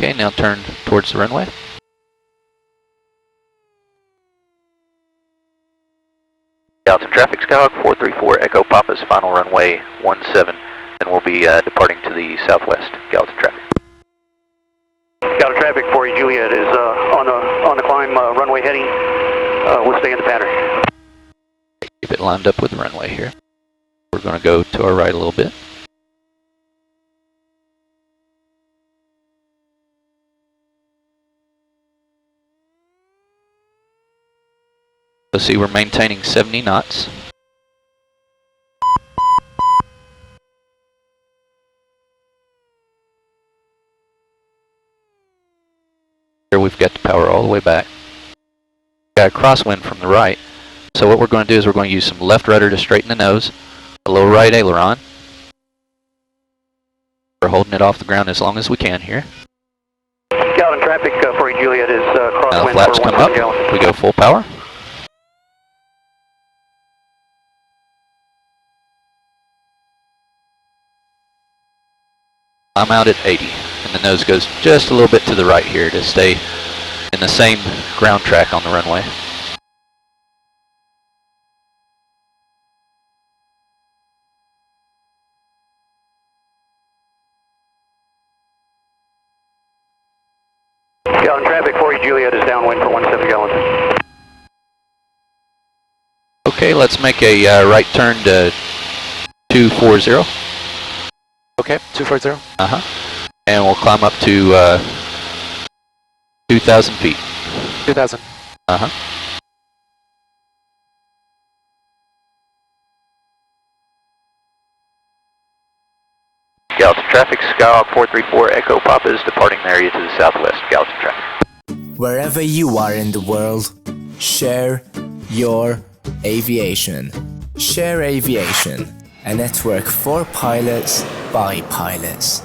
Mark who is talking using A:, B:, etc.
A: Okay, now turn towards the runway. Gallatin traffic, Skyhawk 434 Echo Papa's final runway 17, and we'll be departing to the southwest. Gallatin traffic.
B: Gallatin traffic, 40 Juliet is on the climb, runway heading. We'll stay in the pattern.
A: Keep it lined up with the runway here. We're going to go to our right a little bit. Let's see, we're maintaining 70 knots. Here we've got the power all the way back. Got a crosswind from the right. So what we're going to do is we're going to use some left rudder to straighten the nose, a low right aileron. We're holding it off the ground as long as we can here.
B: Gallatin traffic, 40 Juliet is crosswind.
A: Now the flaps come up, we go full power. I'm out at 80, and the nose goes just a little bit to the right here to stay in the same ground track on the runway.
B: Gallatin traffic, 40 Juliet is downwind for 17 Gallatin.
A: Okay, let's make a right turn to 240.
C: Okay, 240.
A: And we'll climb up to 2,000 feet.
C: 2,000.
A: Gallatin traffic, Skyhawk 434 Echo Papa is departing the area to the southwest. Gallatin traffic.
D: Wherever you are in the world, share your aviation. Share Aviation, a network for pilots by pilots.